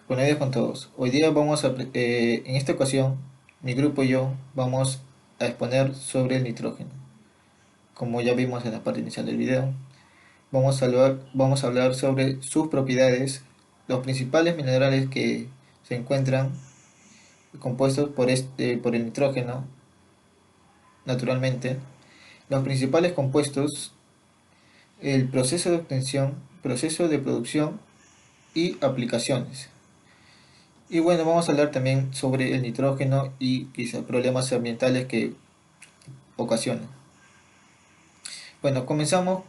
Buenos días con todos. Hoy día en esta ocasión, mi grupo y yo vamos a exponer sobre el nitrógeno. Como ya vimos en la parte inicial del video, vamos a hablar sobre sus propiedades, los principales minerales que se encuentran compuestos por el nitrógeno, naturalmente, los principales compuestos, el proceso de obtención, proceso de producción y aplicaciones. Y bueno, vamos a hablar también sobre el nitrógeno y quizá problemas ambientales que ocasiona. Bueno, comenzamos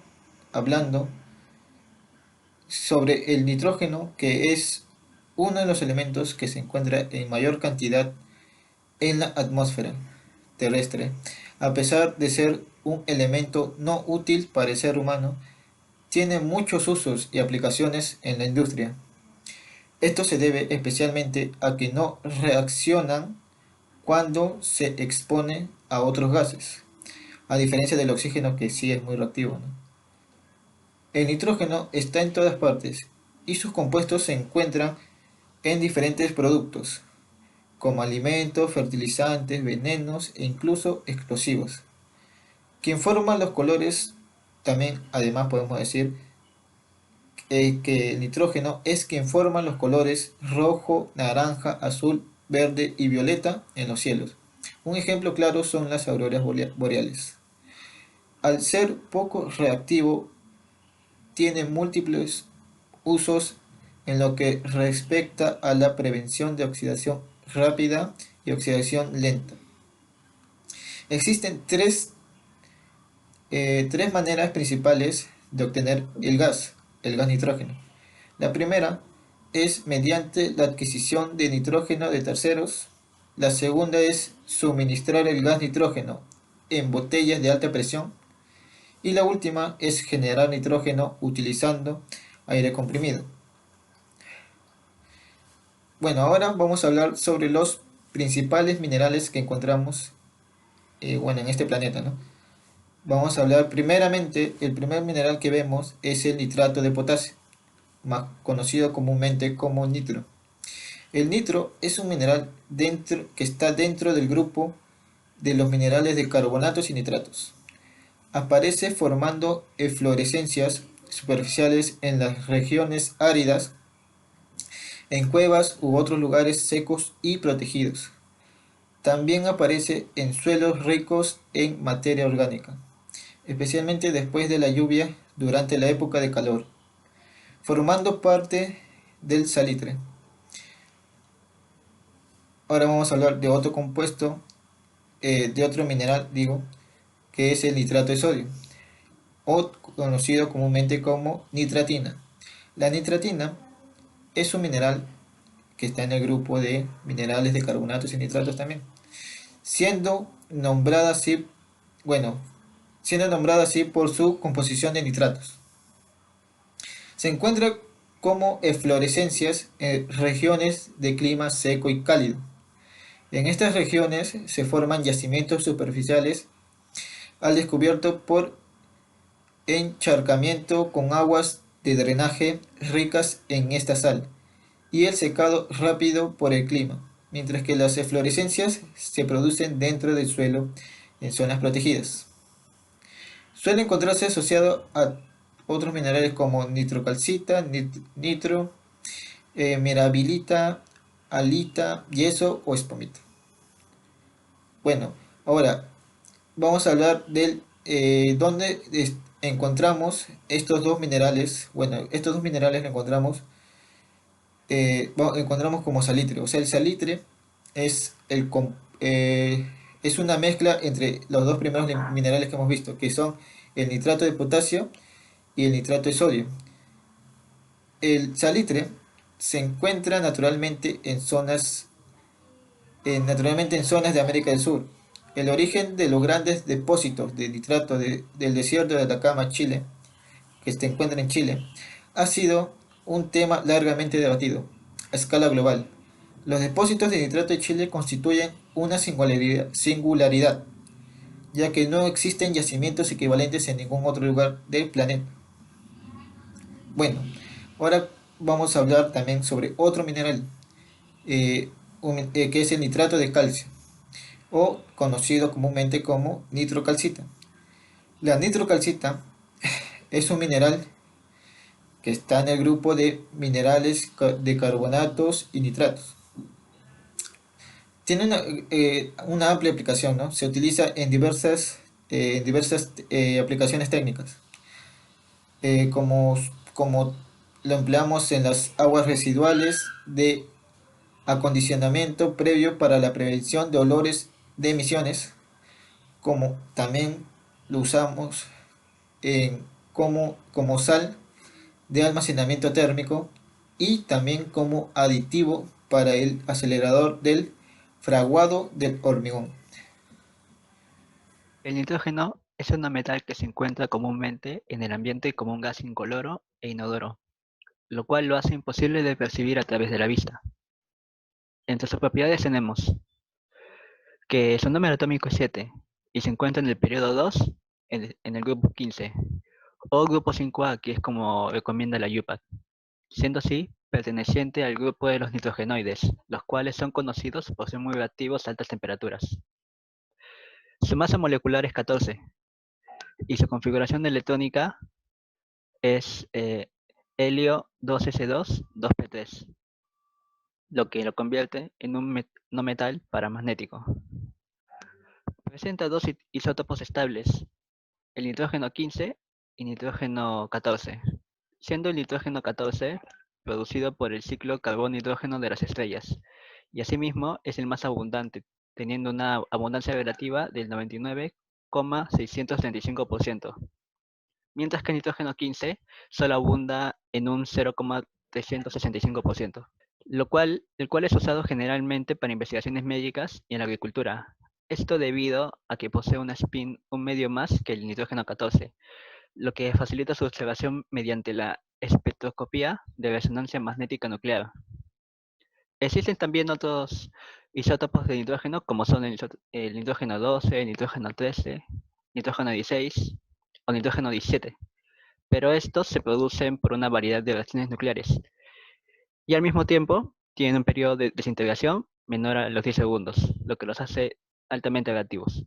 hablando sobre el nitrógeno, que es uno de los elementos que se encuentra en mayor cantidad en la atmósfera terrestre. A pesar de ser un elemento no útil para el ser humano, tiene muchos usos y aplicaciones en la industria. Esto se debe especialmente a que no reaccionan cuando se expone a otros gases, a diferencia del oxígeno que sí es muy reactivo, ¿no? El nitrógeno está en todas partes y sus compuestos se encuentran en diferentes productos, como alimentos, fertilizantes, venenos e incluso explosivos. Quien forma los colores, también además podemos decir que el nitrógeno es quien forma los colores rojo, naranja, azul, verde y violeta en los cielos. Un ejemplo claro son las auroras boreales. Al ser poco reactivo, tiene múltiples usos en lo que respecta a la prevención de oxidación rápida y oxidación lenta. Existen tres maneras principales de obtener el gas nitrógeno. La primera es mediante la adquisición de nitrógeno de terceros. La segunda es suministrar el gas nitrógeno en botellas de alta presión. Y la última es generar nitrógeno utilizando aire comprimido. Bueno, ahora vamos a hablar sobre los principales minerales que encontramos en este planeta, ¿no? Vamos a hablar primeramente, el primer mineral que vemos es el nitrato de potasio, más conocido comúnmente como nitro. El nitro es un mineral que está dentro del grupo de los minerales de carbonatos y nitratos. Aparece formando eflorescencias superficiales en las regiones áridas, en cuevas u otros lugares secos y protegidos. También aparece en suelos ricos en materia orgánica, especialmente después de la lluvia durante la época de calor, formando parte del salitre. Ahora vamos a hablar de otro compuesto, de otro mineral, digo, que es el nitrato de sodio, o conocido comúnmente como nitratina. La nitratina es un mineral que está en el grupo de minerales de carbonatos y nitratos también, siendo nombrada así, bueno, siendo nombrada así por su composición de nitratos. Se encuentra como eflorescencias en regiones de clima seco y cálido. En estas regiones se forman yacimientos superficiales al descubierto por encharcamiento con aguas de drenaje ricas en esta sal y el secado rápido por el clima, mientras que las eflorescencias se producen dentro del suelo en zonas protegidas. Suele encontrarse asociado a otros minerales como nitrocalcita, nitro, mirabilita, alita, yeso o espumita. Bueno, ahora vamos a hablar del dónde encontramos estos dos minerales. Bueno, estos dos minerales los encontramos como salitre. O sea, el salitre es, es una mezcla entre los dos primeros minerales que hemos visto, que son el nitrato de potasio y el nitrato de sodio. El salitre se encuentra naturalmente en zonas de América del Sur. El origen de los grandes depósitos de nitrato del desierto de Atacama, Chile, que se encuentra en Chile, ha sido un tema largamente debatido a escala global. Los depósitos de nitrato de Chile constituyen una singularidad, ya que no existen yacimientos equivalentes en ningún otro lugar del planeta. Bueno, ahora vamos a hablar también sobre otro mineral, que es el nitrato de calcio, o conocido comúnmente como nitrocalcita. La nitrocalcita es un mineral que está en el grupo de minerales de carbonatos y nitratos. Tiene una amplia aplicación, ¿no? Se utiliza en diversas aplicaciones técnicas, como lo empleamos en las aguas residuales de acondicionamiento previo para la prevención de olores de emisiones, como también lo usamos como sal de almacenamiento térmico y también como aditivo para el acelerador del fraguado del hormigón. El nitrógeno es un metal que se encuentra comúnmente en el ambiente como un gas incoloro e inodoro, lo cual lo hace imposible de percibir a través de la vista. Entre sus propiedades tenemos que su número atómico es 7 y se encuentra en el periodo 2 en el grupo 15 o grupo 5A, que es como recomienda la UPAC, siendo así perteneciente al grupo de los nitrogenoides, los cuales son conocidos por ser muy reactivos a altas temperaturas. Su masa molecular es 14 y su configuración electrónica es helio 2s2 2p3, lo que lo convierte en un no metal paramagnético. Presenta dos isótopos estables, el nitrógeno 15 y nitrógeno 14, siendo el nitrógeno 14 producido por el ciclo carbón-hidrógeno de las estrellas, y asimismo es el más abundante, teniendo una abundancia relativa del 99,635%, mientras que el nitrógeno 15 solo abunda en un 0,365%, el cual es usado generalmente para investigaciones médicas y en la agricultura. Esto debido a que posee un spin un medio más que el nitrógeno 14, lo que facilita su observación mediante la espectroscopía de resonancia magnética nuclear. Existen también otros isótopos de nitrógeno, como son el nitrógeno 12, el nitrógeno 13, nitrógeno 16 o nitrógeno 17, pero estos se producen por una variedad de reacciones nucleares y al mismo tiempo tienen un periodo de desintegración menor a los 10 segundos, lo que los hace altamente reactivos.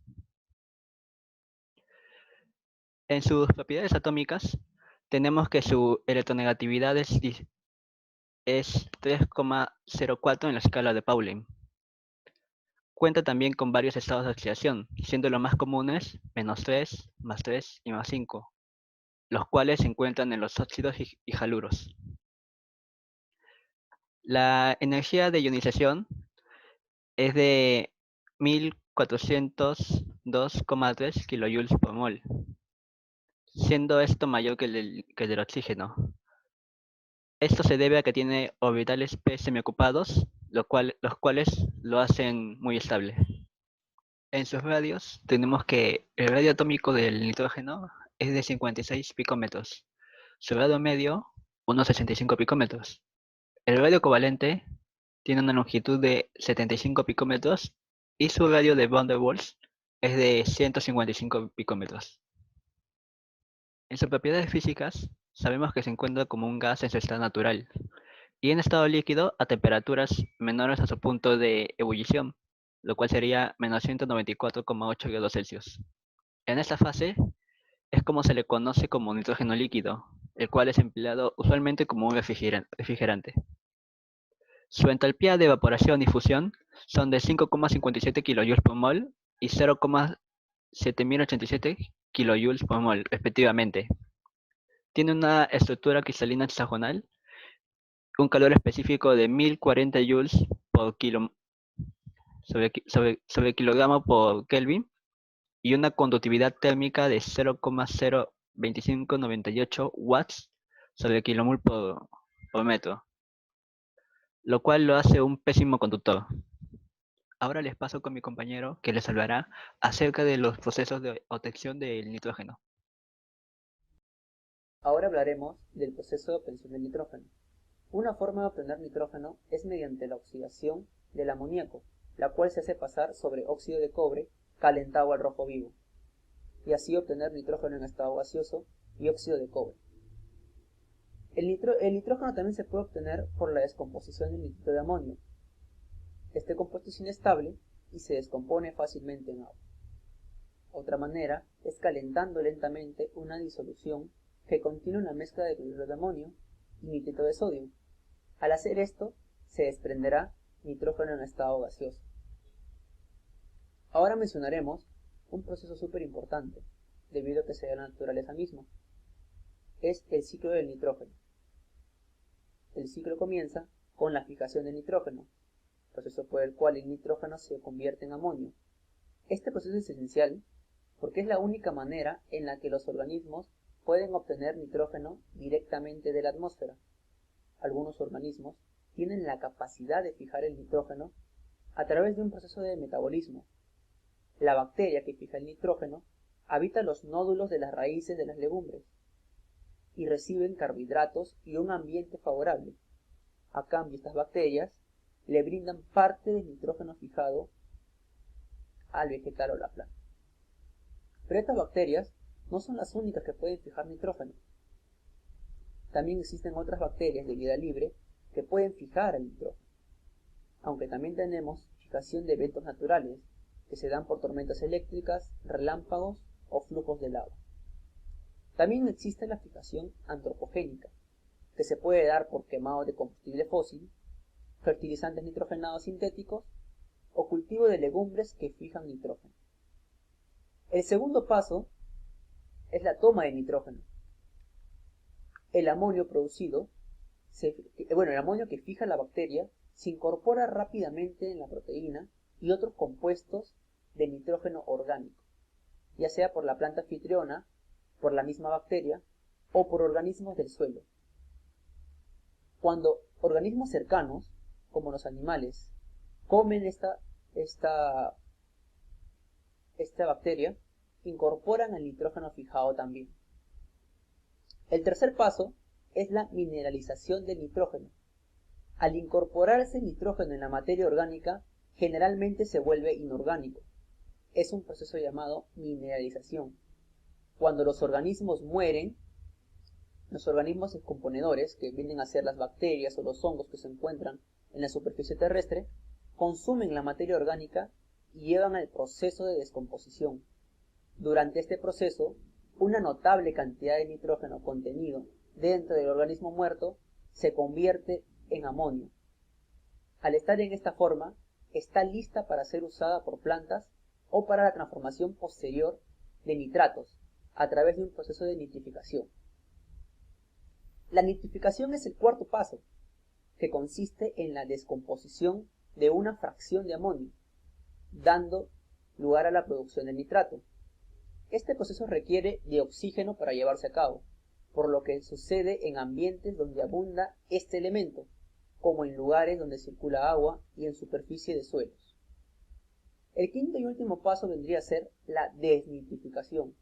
En sus propiedades atómicas tenemos que su electronegatividad es 3,04 en la escala de Pauling. Cuenta también con varios estados de oxidación, siendo los más comunes -3, +3 y +5, los cuales se encuentran en los óxidos y haluros. La energía de ionización es de 1402,3 kilojoules por mol, siendo esto mayor que el del oxígeno. Esto se debe a que tiene orbitales p semiocupados, los cuales lo hacen muy estable. En sus radios tenemos que el radio atómico del nitrógeno es de 56 picómetros, su radio medio unos 65 picómetros. El radio covalente tiene una longitud de 75 picómetros y su radio de van der Waals es de 155 picómetros. En sus propiedades físicas, sabemos que se encuentra como un gas en su estado natural y en estado líquido a temperaturas menores a su punto de ebullición, lo cual sería menos 194,8 grados Celsius. En esta fase es como se le conoce como nitrógeno líquido, el cual es empleado usualmente como un refrigerante. Su entalpía de evaporación y fusión son de 5,57 kJ por mol y 0,7087 kJ por mol, respectivamente. Tiene una estructura cristalina hexagonal, un calor específico de 1040 joules por kilo sobre kilogramo por Kelvin y una conductividad térmica de 0,02598 watts sobre kilomol por metro, lo cual lo hace un pésimo conductor. Ahora les paso con mi compañero que les hablará acerca de los procesos de obtención del nitrógeno. Ahora hablaremos del proceso de obtención del nitrógeno. Una forma de obtener nitrógeno es mediante la oxidación del amoníaco, la cual se hace pasar sobre óxido de cobre calentado al rojo vivo, y así obtener nitrógeno en estado gaseoso y óxido de cobre. El nitrógeno también se puede obtener por la descomposición del nitrito de amonio. Este compuesto es inestable y se descompone fácilmente en agua. Otra manera es calentando lentamente una disolución que contiene una mezcla de cloruro de amonio y nitrito de sodio. Al hacer esto, se desprenderá nitrógeno en estado gaseoso. Ahora mencionaremos un proceso súper importante, debido a que se da la naturaleza misma. Es el ciclo del nitrógeno. El ciclo comienza con la fijación del nitrógeno, proceso por el cual el nitrógeno se convierte en amonio. Este proceso es esencial porque es la única manera en la que los organismos pueden obtener nitrógeno directamente de la atmósfera. Algunos organismos tienen la capacidad de fijar el nitrógeno a través de un proceso de metabolismo. La bacteria que fija el nitrógeno habita los nódulos de las raíces de las legumbres y reciben carbohidratos y un ambiente favorable. A cambio, estas bacterias le brindan parte del nitrógeno fijado al vegetal o la planta. Pero estas bacterias no son las únicas que pueden fijar nitrógeno. También existen otras bacterias de vida libre que pueden fijar el nitrógeno. Aunque también tenemos fijación de eventos naturales que se dan por tormentas eléctricas, relámpagos o flujos de lava. También existe la fijación antropogénica, que se puede dar por quemado de combustible fósil, fertilizantes nitrogenados sintéticos o cultivo de legumbres que fijan nitrógeno. El segundo paso es la toma de nitrógeno. El amonio producido, el amonio que fija la bacteria, se incorpora rápidamente en la proteína y otros compuestos de nitrógeno orgánico, ya sea por la planta anfitriona, por la misma bacteria o por organismos del suelo. Cuando organismos cercanos, como los animales, comen esta bacteria, incorporan el nitrógeno fijado también. El tercer paso es la mineralización del nitrógeno. Al incorporarse el nitrógeno en la materia orgánica, generalmente se vuelve inorgánico. Es un proceso llamado mineralización. Cuando los organismos mueren, los organismos descomponedores, que vienen a ser las bacterias o los hongos que se encuentran en la superficie terrestre, consumen la materia orgánica y llevan al proceso de descomposición. Durante este proceso, una notable cantidad de nitrógeno contenido dentro del organismo muerto se convierte en amonio. Al estar en esta forma, está lista para ser usada por plantas o para la transformación posterior de nitratos a través de un proceso de nitrificación. La nitrificación es el cuarto paso, que consiste en la descomposición de una fracción de amonio, dando lugar a la producción de nitrato. Este proceso requiere de oxígeno para llevarse a cabo, por lo que sucede en ambientes donde abunda este elemento, como en lugares donde circula agua y en superficie de suelos. El quinto y último paso vendría a ser la desnitrificación.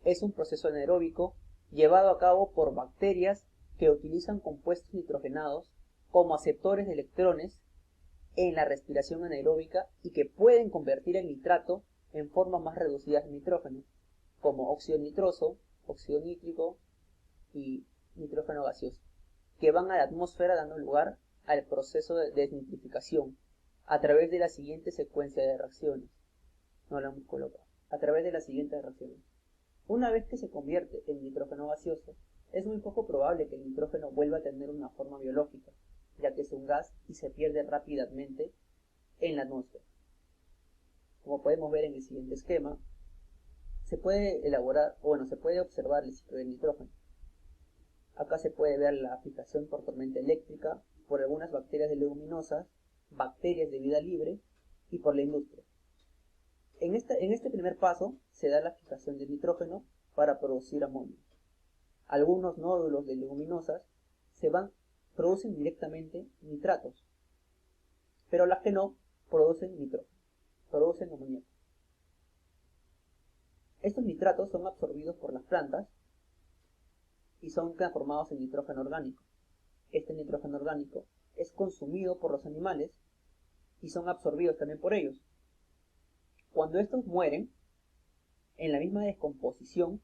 Es un proceso anaeróbico llevado a cabo por bacterias que utilizan compuestos nitrogenados como aceptores de electrones en la respiración anaeróbica y que pueden convertir el nitrato en formas más reducidas de nitrógeno, como óxido nitroso, óxido nítrico y nitrógeno gaseoso, que van a la atmósfera dando lugar al proceso de desnitrificación a través de la siguiente secuencia de reacciones. No la hemos colocado. A través de las siguientes reacciones. Una vez que se convierte en nitrógeno gaseoso, es muy poco probable que el nitrógeno vuelva a tener una forma biológica, ya que es un gas y se pierde rápidamente en la atmósfera. Como podemos ver en el siguiente esquema, se puede observar el ciclo del nitrógeno. Acá se puede ver la fijación por tormenta eléctrica, por algunas bacterias de leguminosas, bacterias de vida libre y por la industria. En este primer paso se da la fijación del nitrógeno para producir amonio. Algunos nódulos de leguminosas producen directamente nitratos, pero las que no producen nitrógeno, producen amoníaco. Estos nitratos son absorbidos por las plantas y son transformados en nitrógeno orgánico. Este nitrógeno orgánico es consumido por los animales y son absorbidos también por ellos. Cuando estos mueren, en la misma descomposición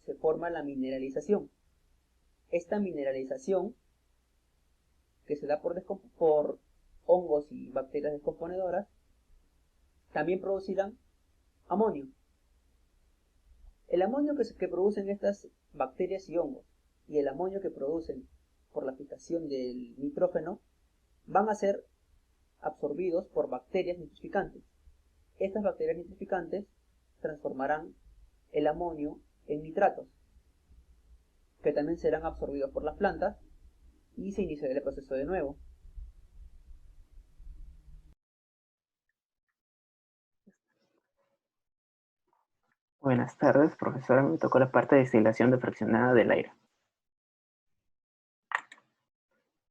se forma la mineralización. Esta mineralización, que se da por hongos y bacterias descomponedoras, también producirán amonio. El amonio que producen estas bacterias y hongos y el amonio que producen por la fijación del nitrógeno van a ser absorbidos por bacterias nitrificantes. Estas bacterias nitrificantes transformarán el amonio en nitratos, que también serán absorbidos por las plantas y se iniciará el proceso de nuevo. Buenas tardes, profesora. Me tocó la parte de destilación de fraccionada del aire.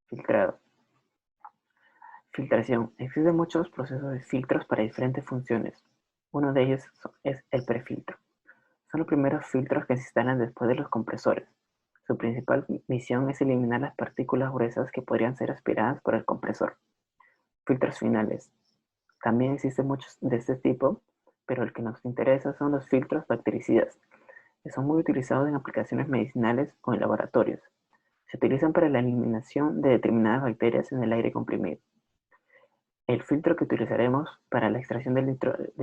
Filtrado. Filtración. Existen muchos procesos de filtros para diferentes funciones. Uno de ellos es el prefiltro. Son los primeros filtros que se instalan después de los compresores. Su principal misión es eliminar las partículas gruesas que podrían ser aspiradas por el compresor. Filtros finales. También existen muchos de este tipo, pero el que nos interesa son los filtros bactericidas, que son muy utilizados en aplicaciones medicinales o en laboratorios. Se utilizan para la eliminación de determinadas bacterias en el aire comprimido. El filtro que utilizaremos para la extracción del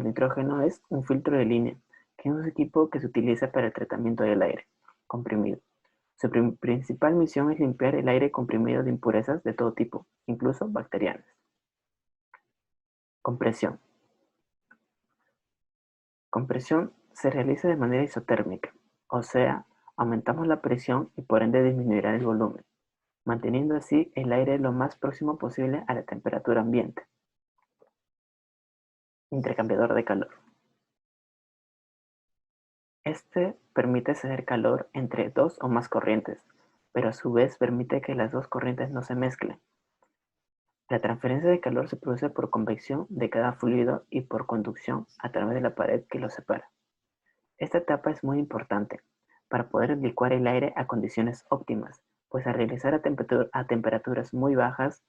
nitrógeno es un filtro de línea, que es un equipo que se utiliza para el tratamiento del aire comprimido. Su principal misión es limpiar el aire comprimido de impurezas de todo tipo, incluso bacterianas. Compresión. Compresión se realiza de manera isotérmica, o sea, aumentamos la presión y por ende disminuirá el volumen, manteniendo así el aire lo más próximo posible a la temperatura ambiente. Intercambiador de calor. Este permite ceder calor entre dos o más corrientes, pero a su vez permite que las dos corrientes no se mezclen. La transferencia de calor se produce por convección de cada fluido y por conducción a través de la pared que lo separa. Esta etapa es muy importante para poder licuar el aire a condiciones óptimas, pues al realizar a temperaturas muy bajas,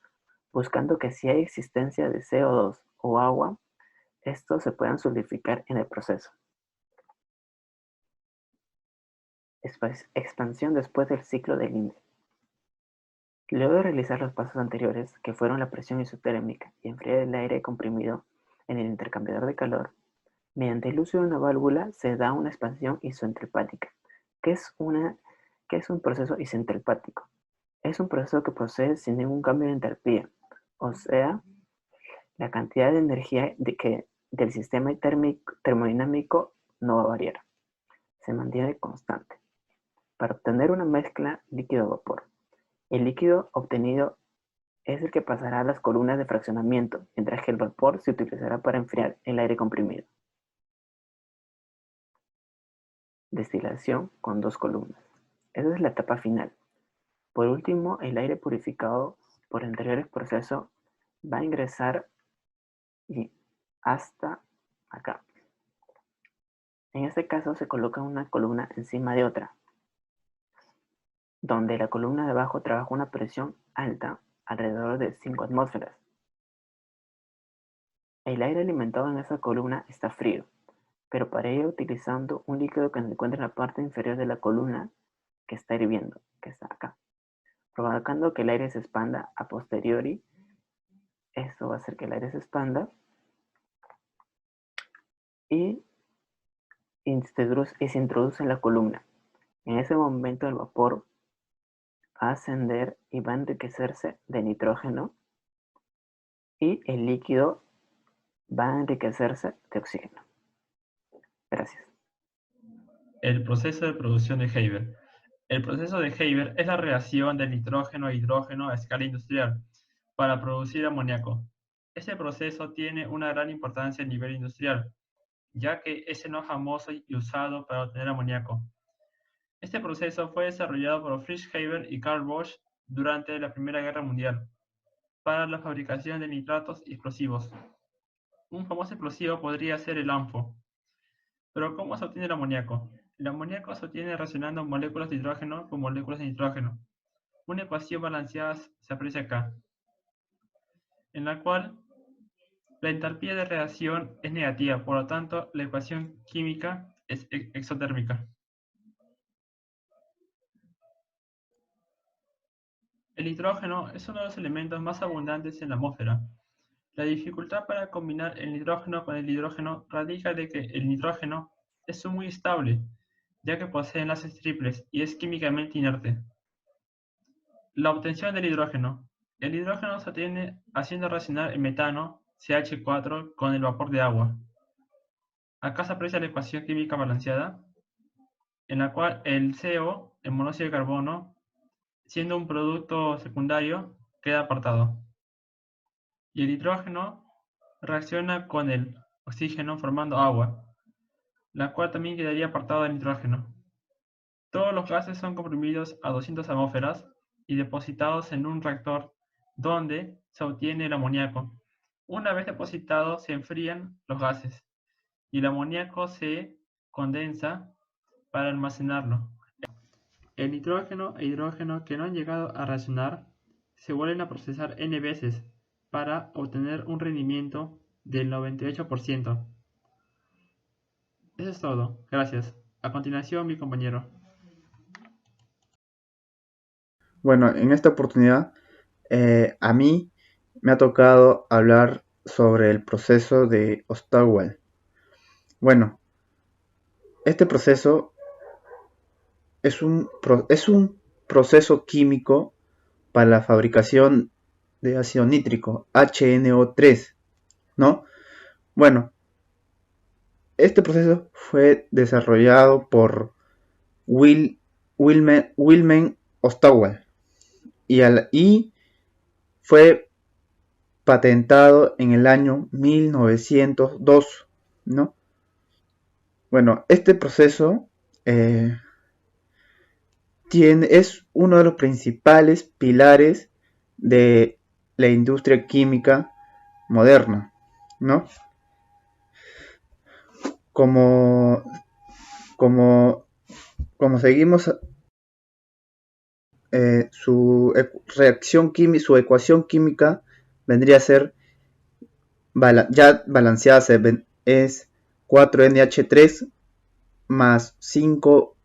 buscando que si hay existencia de CO2 o agua, estos se puedan solidificar en el proceso. Expansión después del ciclo de Linde. Luego de realizar los pasos anteriores, que fueron la presión isotérmica y enfriar el aire comprimido en el intercambiador de calor, mediante el uso de una válvula se da una expansión isoentropática. ¿Qué es un proceso isoentropático? Es un proceso que procede sin ningún cambio de entalpía, o sea, la cantidad de energía del sistema termodinámico no va a variar, se mantiene constante. Para obtener una mezcla líquido-vapor, el líquido obtenido es el que pasará a las columnas de fraccionamiento, mientras que el vapor se utilizará para enfriar el aire comprimido. Destilación con dos columnas. Esa es la etapa final. Por último, el aire purificado por anteriores procesos va a ingresar y hasta acá. En este caso se coloca una columna encima de otra, donde la columna de abajo trabaja una presión alta, alrededor de 5 atmósferas. El aire alimentado en esa columna está frío, pero para ello utilizando un líquido que se encuentra en la parte inferior de la columna que está hirviendo, que está acá, provocando que el aire se expanda a posteriori. Esto va a hacer que el aire se expanda y se introduce en la columna. En ese momento el vapor va a ascender y va a enriquecerse de nitrógeno y el líquido va a enriquecerse de oxígeno. Gracias. El proceso de producción de Haber. El proceso de Haber es la reacción de nitrógeno e hidrógeno a escala industrial para producir amoníaco. Este proceso tiene una gran importancia a nivel industrial, ya que es el más famoso y usado para obtener amoníaco. Este proceso fue desarrollado por Fritz Haber y Carl Bosch durante la Primera Guerra Mundial para la fabricación de nitratos y explosivos. Un famoso explosivo podría ser el ANFO. Pero ¿cómo se obtiene el amoníaco? El amoníaco se obtiene reaccionando moléculas de hidrógeno con moléculas de nitrógeno. Una ecuación balanceada se aprecia acá, en la cual la entalpía de reacción es negativa, por lo tanto la ecuación química es exotérmica. El nitrógeno es uno de los elementos más abundantes en la atmósfera. La dificultad para combinar el nitrógeno con el hidrógeno radica de que el nitrógeno es muy estable, ya que posee enlaces triples y es químicamente inerte. La obtención del hidrógeno. El hidrógeno se obtiene haciendo reaccionar el metano, CH4, con el vapor de agua. Acá se aprecia la ecuación química balanceada, en la cual el CO, el monóxido de carbono, siendo un producto secundario, queda apartado. Y el hidrógeno reacciona con el oxígeno formando agua, la cual también quedaría apartada del nitrógeno. Todos los gases son comprimidos a 200 atmósferas y depositados en un reactor donde se obtiene el amoníaco. Una vez depositados se enfrían los gases y el amoníaco se condensa para almacenarlo. El nitrógeno e hidrógeno que no han llegado a reaccionar se vuelven a procesar n veces para obtener un rendimiento del 98%. Eso es todo, gracias. A continuación, mi compañero. Bueno, en esta oportunidad a mí me ha tocado hablar sobre el proceso de Ostwald. Bueno, este proceso es un proceso químico para la fabricación de ácido nítrico, HNO3, ¿no? Bueno, este proceso fue desarrollado por Wilhelm Ostwald y fue patentado en el año 1902, ¿no? Bueno, este proceso es uno de los principales pilares de la industria química moderna, ¿no? Como seguimos, su ecuación química vendría a ser ya balanceada, es 4NH3 más 5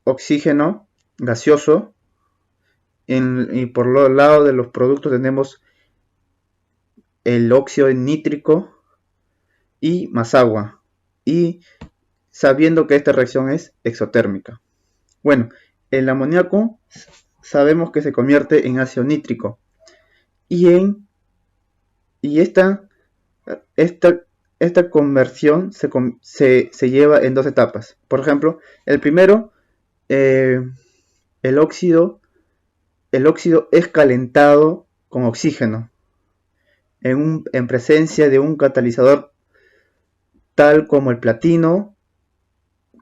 oxígeno gaseoso, y por los lados de los productos tenemos el óxido nítrico y más agua, y sabiendo que esta reacción es exotérmica. Bueno, el amoníaco sabemos que se convierte en ácido nítrico, y esta conversión se lleva en dos etapas. Por ejemplo, el primero, el óxido es calentado con oxígeno en presencia de un catalizador tal como el platino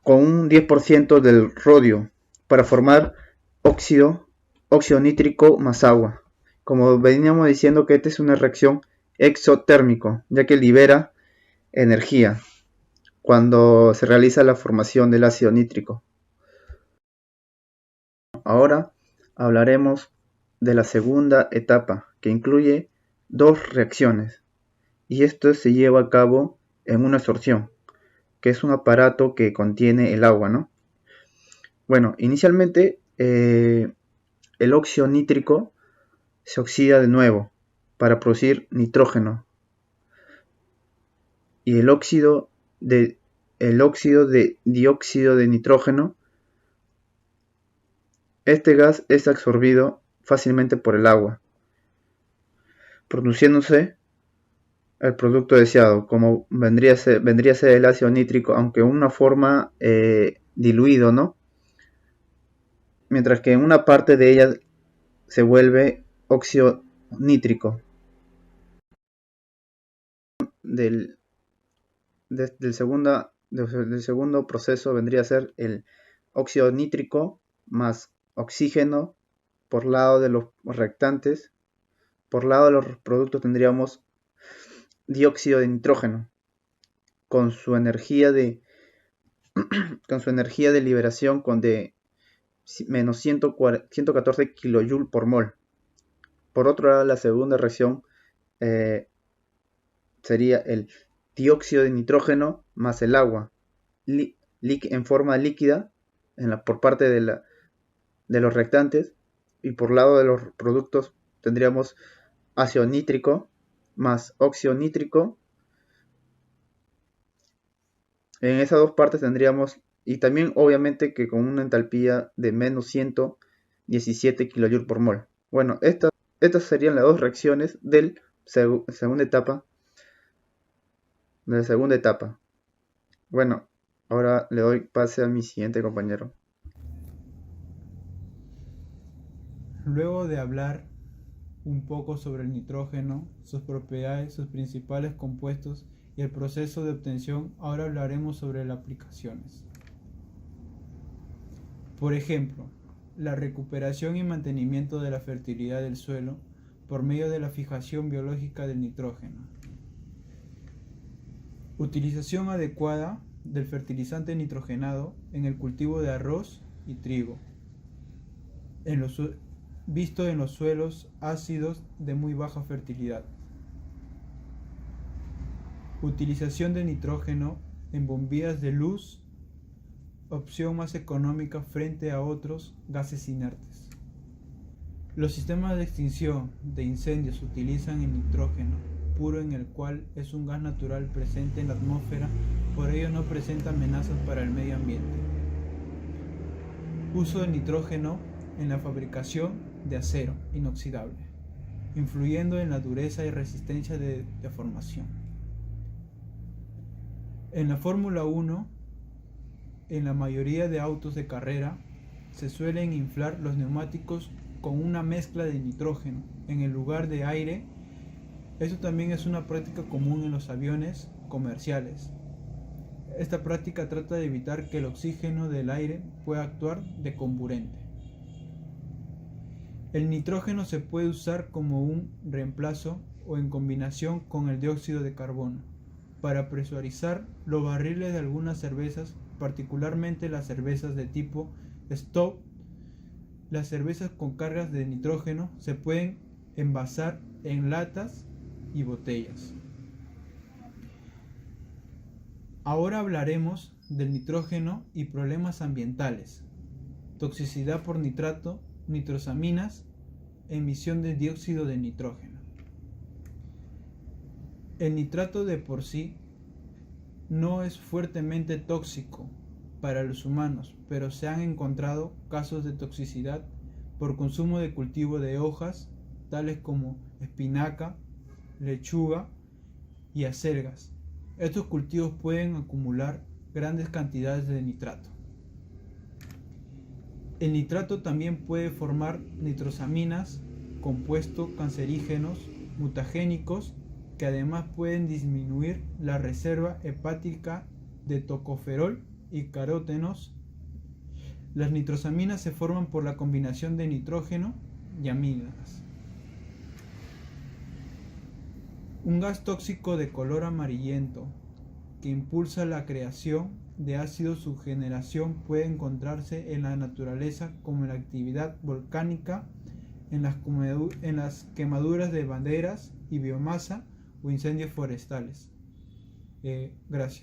con un 10% del rodio para formar óxido nítrico más agua. Como veníamos diciendo, que esta es una reacción exotérmica, ya que libera energía cuando se realiza la formación del ácido nítrico. Ahora hablaremos de la segunda etapa, que incluye dos reacciones, y esto se lleva a cabo en una sorción, que es un aparato que contiene el agua, ¿no? Bueno, inicialmente el óxido nítrico se oxida de nuevo para producir nitrógeno, y el óxido de dióxido de nitrógeno, este gas es absorbido fácilmente por el agua, produciéndose el producto deseado, como vendría a ser el ácido nítrico, aunque en una forma diluido, ¿no? Mientras que en una parte de ella se vuelve óxido nítrico. Del segundo proceso vendría a ser el óxido nítrico más oxígeno por lado de los reactantes. Por lado de los productos tendríamos dióxido de nitrógeno con su energía de liberación de menos 114 kJ por mol. Por otro lado, la segunda reacción sería el dióxido de nitrógeno más el agua en forma líquida por parte de los reactantes, y por lado de los productos tendríamos ácido nítrico más óxido nítrico. En esas dos partes tendríamos, y también obviamente que con una entalpía de menos 117 kJ por mol. Bueno, estas serían las dos reacciones de la segunda etapa. Bueno, ahora le doy pase a mi siguiente compañero. Luego de hablar un poco sobre el nitrógeno, sus propiedades, sus principales compuestos y el proceso de obtención, ahora hablaremos sobre las aplicaciones. Por ejemplo, la recuperación y mantenimiento de la fertilidad del suelo por medio de la fijación biológica del nitrógeno. Utilización adecuada del fertilizante nitrogenado en el cultivo de arroz y trigo, visto en los suelos ácidos de muy baja fertilidad. Utilización de nitrógeno en bombillas de luz, opción más económica frente a otros gases inertes. Los sistemas de extinción de incendios utilizan el nitrógeno puro, en el cual es un gas natural presente en la atmósfera, por ello no presenta amenazas para el medio ambiente. Uso del nitrógeno en la fabricación de acero inoxidable, influyendo en la dureza y resistencia de deformación. En la Fórmula 1, en la mayoría de autos de carrera, se suelen inflar los neumáticos con una mezcla de nitrógeno en el lugar de aire. Esto también es una práctica común en los aviones comerciales. Esta práctica trata de evitar que el oxígeno del aire pueda actuar de comburente. El nitrógeno se puede usar como un reemplazo o en combinación con el dióxido de carbono para presurizar los barriles de algunas cervezas, particularmente las cervezas de tipo Stout. Las cervezas con cargas de nitrógeno se pueden envasar en latas y botellas. Ahora hablaremos del nitrógeno y problemas ambientales: toxicidad por nitrato, nitrosaminas, emisión de dióxido de nitrógeno. El nitrato de por sí no es fuertemente tóxico para los humanos, pero se han encontrado casos de toxicidad por consumo de cultivo de hojas, tales como espinaca, lechuga y acelgas. Estos cultivos pueden acumular grandes cantidades de nitrato. El nitrato también puede formar nitrosaminas, compuestos cancerígenos, mutagénicos, que además pueden disminuir la reserva hepática de tocoferol y carotenos. Las nitrosaminas se forman por la combinación de nitrógeno y amidas. Un gas tóxico de color amarillento que impulsa la creación de ácido, su generación puede encontrarse en la naturaleza como en la actividad volcánica, en las quemaduras de banderas y biomasa o incendios forestales. Gracias.